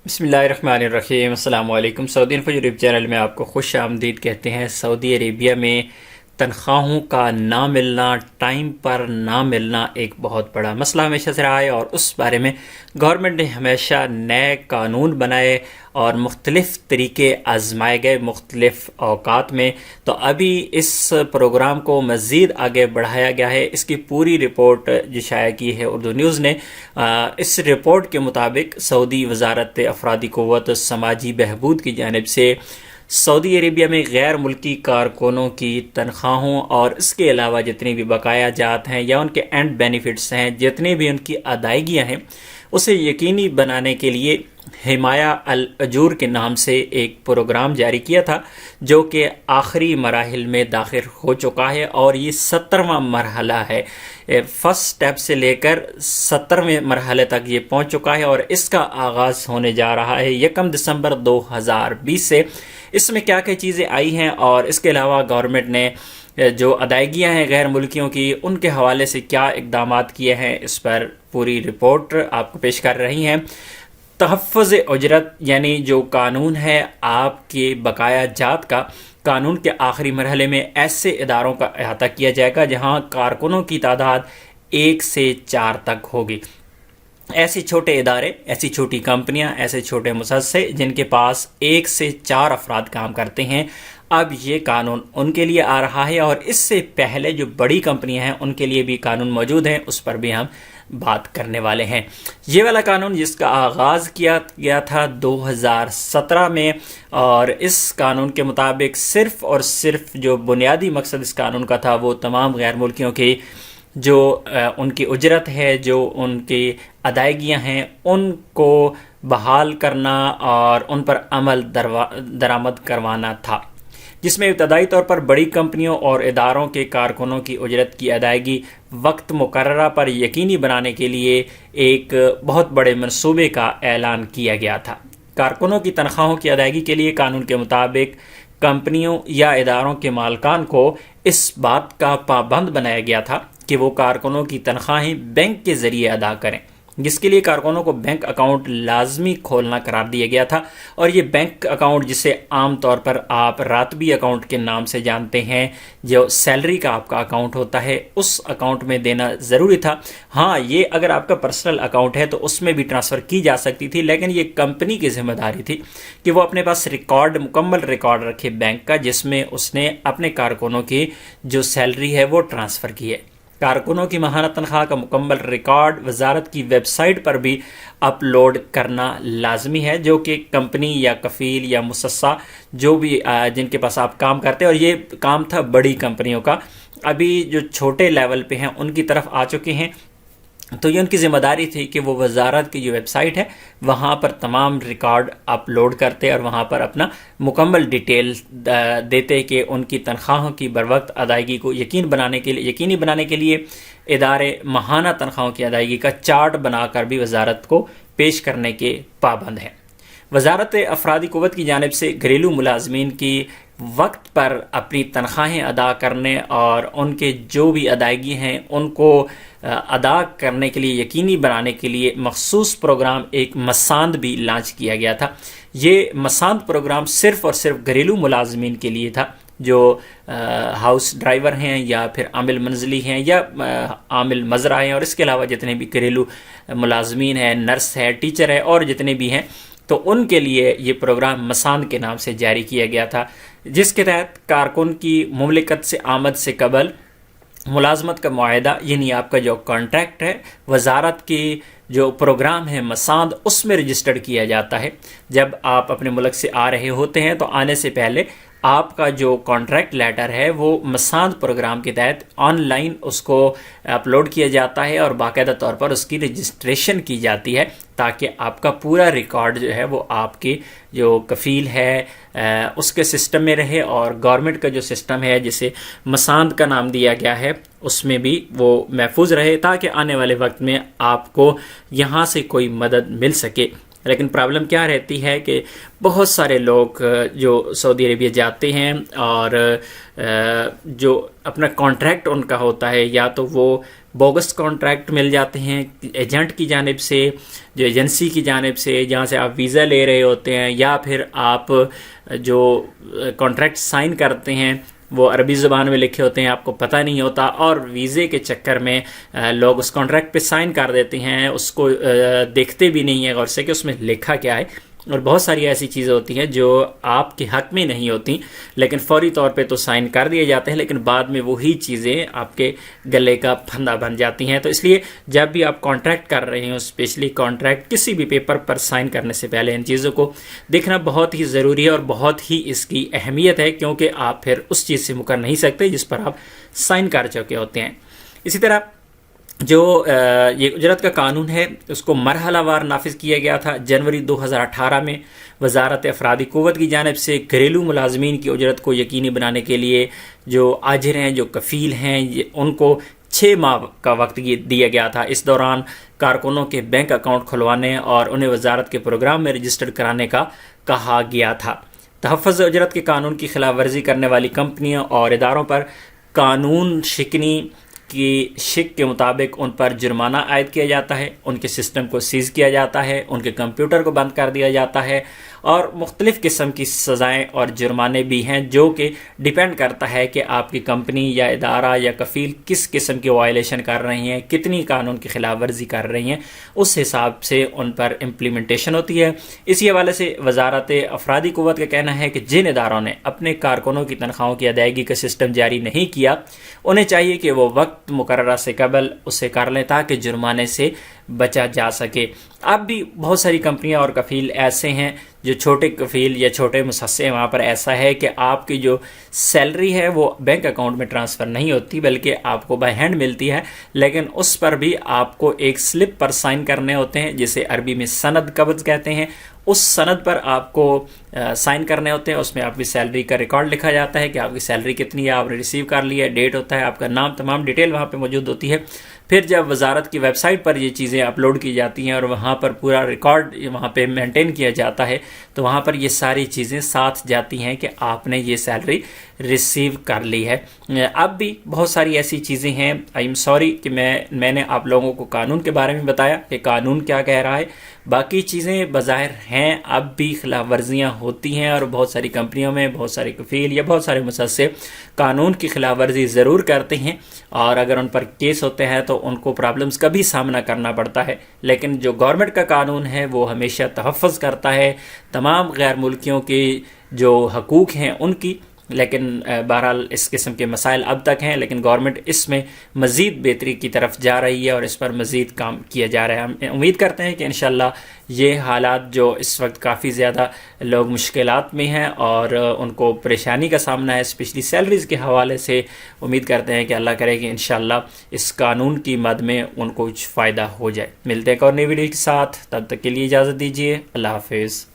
بسم اللہ الرحمن الرحیم۔ السلام علیکم۔ سعودی انفو یوٹیوب چینل میں آپ کو خوش آمدید کہتے ہیں۔ سعودی عربیہ میں تنخواہوں کا نہ ملنا، ٹائم پر نہ ملنا ایک بہت بڑا مسئلہ ہمیشہ سے رہا ہے، اور اس بارے میں گورنمنٹ نے ہمیشہ نئے قانون بنائے اور مختلف طریقے آزمائے گئے مختلف اوقات میں۔ تو ابھی اس پروگرام کو مزید آگے بڑھایا گیا ہے۔ اس کی پوری رپورٹ جو شائع کی ہے اردو نیوز نے، اس رپورٹ کے مطابق سعودی وزارت افرادی قوت سماجی بہبود کی جانب سے سعودی عربیہ میں غیر ملکی کارکنوں کی تنخواہوں اور اس کے علاوہ جتنی بھی بقایا جات ہیں یا ان کے اینڈ بینیفٹس ہیں، جتنی بھی ان کی ادائیگیاں ہیں، اسے یقینی بنانے کے لیے حمایہ الاجور کے نام سے ایک پروگرام جاری کیا تھا، جو کہ آخری مراحل میں داخل ہو چکا ہے، اور یہ 17واں مرحلہ ہے۔ فرسٹ سٹیپ سے لے کر 17ویں مرحلے تک یہ پہنچ چکا ہے، اور اس کا آغاز ہونے جا رہا ہے 1 دسمبر 2020 سے۔ اس میں کیا کیا چیزیں آئی ہیں، اور اس کے علاوہ گورنمنٹ نے جو ادائیگیاں ہیں غیر ملکیوں کی، ان کے حوالے سے کیا اقدامات کیے ہیں، اس پر پوری رپورٹ آپ کو پیش کر رہی ہیں۔ تحفظ اجرت یعنی جو قانون ہے آپ کے بقایا جات کا، قانون کے آخری مرحلے میں ایسے اداروں کا احاطہ کیا جائے گا جہاں کارکنوں کی تعداد 1 سے 4 تک ہوگی۔ ایسے چھوٹے ادارے، ایسی چھوٹی کمپنیاں، ایسے چھوٹے مؤسسے جن کے پاس 1 سے 4 افراد کام کرتے ہیں، اب یہ قانون ان کے لیے آ رہا ہے، اور اس سے پہلے جو بڑی کمپنیاں ہیں ان کے لیے بھی قانون موجود ہیں، اس پر بھی ہم بات کرنے والے ہیں۔ یہ والا قانون جس کا آغاز کیا گیا تھا 2017 میں، اور اس قانون کے مطابق صرف اور صرف جو بنیادی مقصد اس قانون کا تھا وہ تمام غیر ملکیوں کی جو ان کی اجرت ہے، جو ان کی ادائیگیاں ہیں، ان کو بحال کرنا اور ان پر عمل درآمد کروانا تھا، جس میں ابتدائی طور پر بڑی کمپنیوں اور اداروں کے کارکنوں کی اجرت کی ادائیگی وقت مقررہ پر یقینی بنانے کے لیے ایک بہت بڑے منصوبے کا اعلان کیا گیا تھا۔ کارکنوں کی تنخواہوں کی ادائیگی کے لیے قانون کے مطابق کمپنیوں یا اداروں کے مالکان کو اس بات کا پابند بنایا گیا تھا کہ وہ کارکنوں کی تنخواہیں بینک کے ذریعے ادا کریں، جس کے لیے کارکنوں کو بینک اکاؤنٹ لازمی کھولنا قرار دیا گیا تھا، اور یہ بینک اکاؤنٹ جسے عام طور پر آپ راتبی اکاؤنٹ کے نام سے جانتے ہیں، جو سیلری کا آپ کا اکاؤنٹ ہوتا ہے، اس اکاؤنٹ میں دینا ضروری تھا۔ ہاں، یہ اگر آپ کا پرسنل اکاؤنٹ ہے تو اس میں بھی ٹرانسفر کی جا سکتی تھی، لیکن یہ کمپنی کی ذمہ داری تھی کہ وہ اپنے پاس مکمل ریکارڈ رکھے بینک کا، جس میں اس نے اپنے کارکنوں کی جو سیلری ہے وہ ٹرانسفر کی ہے۔ کارکنوں کی ماہانہ تنخواہ کا مکمل ریکارڈ وزارت کی ویب سائٹ پر بھی اپلوڈ کرنا لازمی ہے، جو کہ کمپنی یا کفیل یا مؤسسہ جو بھی جن کے پاس آپ کام کرتے ہیں، اور یہ کام تھا بڑی کمپنیوں کا۔ ابھی جو چھوٹے لیول پہ ہیں ان کی طرف آ چکے ہیں، تو یہ ان کی ذمہ داری تھی کہ وہ وزارت کی جو ویب سائٹ ہے وہاں پر تمام ریکارڈ اپلوڈ کرتے اور وہاں پر اپنا مکمل ڈیٹیل دیتے کہ ان کی تنخواہوں کی بروقت ادائیگی کو یقینی بنانے کے لیے ادارے ماہانہ تنخواہوں کی ادائیگی کا چارٹ بنا کر بھی وزارت کو پیش کرنے کے پابند ہیں۔ وزارت افرادی قوت کی جانب سے گھریلو ملازمین کی وقت پر اپنی تنخواہیں ادا کرنے اور ان کے جو بھی ادائیگی ہیں ان کو ادا کرنے کے لیے یقینی بنانے کے لیے مخصوص پروگرام ایک مساند بھی لانچ کیا گیا تھا۔ یہ مساند پروگرام صرف اور صرف گھریلو ملازمین کے لیے تھا، جو ہاؤس ڈرائیور ہیں یا پھر عامل منزلی ہیں یا عامل مزرعہ ہیں، اور اس کے علاوہ جتنے بھی گھریلو ملازمین ہیں، نرس ہے، ٹیچر ہے، اور جتنے بھی ہیں، تو ان کے لیے یہ پروگرام مساند کے نام سے جاری کیا گیا تھا، جس کے تحت کارکن کی مملکت سے آمد سے قبل ملازمت کا معاہدہ، یعنی آپ کا جو کانٹریکٹ ہے، وزارت کی جو پروگرام ہے مساند، اس میں رجسٹرڈ کیا جاتا ہے۔ جب آپ اپنے ملک سے آ رہے ہوتے ہیں تو آنے سے پہلے آپ کا جو کانٹریکٹ لیٹر ہے وہ مساند پروگرام کے تحت آن لائن اس کو اپلوڈ کیا جاتا ہے، اور باقاعدہ طور پر اس کی رجسٹریشن کی جاتی ہے، تاکہ آپ کا پورا ریکارڈ جو ہے وہ آپ کی جو کفیل ہے اس کے سسٹم میں رہے، اور گورنمنٹ کا جو سسٹم ہے جسے مساند کا نام دیا گیا ہے اس میں بھی وہ محفوظ رہے، تاکہ آنے والے وقت میں آپ کو یہاں سے کوئی مدد مل سکے۔ لیکن پرابلم کیا رہتی ہے کہ بہت سارے لوگ جو سعودی عربیہ جاتے ہیں اور جو اپنا کانٹریکٹ ان کا ہوتا ہے، یا تو وہ بوگس کانٹریکٹ مل جاتے ہیں ایجنٹ کی جانب سے، جو ایجنسی کی جانب سے جہاں سے آپ ویزا لے رہے ہوتے ہیں، یا پھر آپ جو کانٹریکٹ سائن کرتے ہیں وہ عربی زبان میں لکھے ہوتے ہیں، آپ کو پتہ نہیں ہوتا، اور ویزے کے چکر میں لوگ اس کانٹریکٹ پہ سائن کر دیتے ہیں، اس کو دیکھتے بھی نہیں ہیں غور سے کہ اس میں لکھا کیا ہے، اور بہت ساری ایسی چیزیں ہوتی ہیں جو آپ کے حق میں نہیں ہوتی، لیکن فوری طور پہ تو سائن کر دیے جاتے ہیں، لیکن بعد میں وہی چیزیں آپ کے گلے کا پھندا بن جاتی ہیں۔ تو اس لیے جب بھی آپ کانٹریکٹ کر رہے ہوں، اسپیشلی کانٹریکٹ کسی بھی پیپر پر سائن کرنے سے پہلے ان چیزوں کو دیکھنا بہت ہی ضروری ہے، اور بہت ہی اس کی اہمیت ہے، کیونکہ آپ پھر اس چیز سے مکر نہیں سکتے جس پر آپ سائن کر چکے ہوتے ہیں۔ اسی طرح جو یہ اجرت کا قانون ہے اس کو مرحلہ وار نافذ کیا گیا تھا۔ جنوری 2018 میں وزارت افرادی قوت کی جانب سے گھریلو ملازمین کی اجرت کو یقینی بنانے کے لیے جو آجر ہیں، جو کفیل ہیں، ان کو 6 ماہ کا وقت دیا گیا تھا۔ اس دوران کارکنوں کے بینک اکاؤنٹ کھلوانے اور انہیں وزارت کے پروگرام میں رجسٹرڈ کرانے کا کہا گیا تھا۔ تحفظ اجرت کے قانون کی خلاف ورزی کرنے والی کمپنیوں اور اداروں پر قانون شکنی کی شک کے مطابق ان پر جرمانہ عائد کیا جاتا ہے، ان کے سسٹم کو سیز کیا جاتا ہے، ان کے کمپیوٹر کو بند کر دیا جاتا ہے، اور مختلف قسم کی سزائیں اور جرمانے بھی ہیں، جو کہ ڈیپینڈ کرتا ہے کہ آپ کی کمپنی یا ادارہ یا کفیل کس قسم کی وائلیشن کر رہی ہیں، کتنی قانون کی خلاف ورزی کر رہی ہیں، اس حساب سے ان پر امپلیمنٹیشن ہوتی ہے۔ اسی حوالے سے وزارت افرادی قوت کا کہنا ہے کہ جن اداروں نے اپنے کارکنوں کی تنخواہوں کی ادائیگی کا سسٹم جاری نہیں کیا، انہیں چاہیے کہ وہ وقت مقررہ سے قبل اسے کر لیں تاکہ جرمانے سے بچا جا سکے۔ اب بھی بہت ساری کمپنیاں اور کفیل ایسے ہیں جو چھوٹے کفیل یا چھوٹے مصحص ہیں، وہاں پر ایسا ہے کہ آپ کی جو سیلری ہے وہ بینک اکاؤنٹ میں ٹرانسفر نہیں ہوتی بلکہ آپ کو بائی ہینڈ ملتی ہے، لیکن اس پر بھی آپ کو ایک سلپ پر سائن کرنے ہوتے ہیں جسے عربی میں سند قبض کہتے ہیں۔ اس سند پر آپ کو سائن کرنے ہوتے ہیں، اس میں آپ کی سیلری کا ریکارڈ لکھا جاتا ہے کہ آپ کی سیلری کتنی ہے، آپ نے ریسیو کر لی ہے، ڈیٹ ہوتا ہے، آپ کا نام، تمام ڈیٹیل وہاں پہ موجود ہوتی ہے۔ پھر جب وزارت کی ویب سائٹ پر یہ چیزیں اپلوڈ کی جاتی ہیں اور وہاں پر پورا ریکارڈ وہاں پہ مینٹین کیا جاتا ہے، تو وہاں پر یہ ساری چیزیں ساتھ جاتی ہیں کہ آپ نے یہ سیلری ریسیو کر لی ہے۔ اب بھی بہت ساری ایسی چیزیں ہیں، آئی ایم سوری کہ میں نے آپ لوگوں کو قانون کے بارے میں بتایا کہ قانون کیا کہہ رہا ہے، باقی چیزیں بظاہر ہیں اب بھی خلاف ورزیاں ہوتی ہیں، اور بہت ساری کمپنیوں میں بہت سارے کفیل یا بہت سارے مصحص قانون کی خلاف ورزی ضرور کرتے ہیں، اور اگر ان پر کیس ہوتے ہیں تو ان کو پرابلمز کا بھی سامنا کرنا پڑتا ہے، لیکن جو گورنمنٹ کا قانون ہے وہ ہمیشہ تحفظ کرتا ہے تمام غیر ملکیوں کے جو حقوق ہیں ان کی۔ لیکن بہرحال اس قسم کے مسائل اب تک ہیں، لیکن گورنمنٹ اس میں مزید بہتری کی طرف جا رہی ہے اور اس پر مزید کام کیا جا رہا ہے۔ ہم امید کرتے ہیں کہ انشاءاللہ یہ حالات جو اس وقت کافی زیادہ لوگ مشکلات میں ہیں اور ان کو پریشانی کا سامنا ہے اسپیشلی سیلریز کے حوالے سے، امید کرتے ہیں کہ اللہ کرے کہ انشاءاللہ اس قانون کی مد میں ان کو کچھ فائدہ ہو جائے۔ ملتے ہیں ایک اور نئی ویڈیو کے ساتھ، تب تک کے لیے اجازت دیجیے، اللہ حافظ۔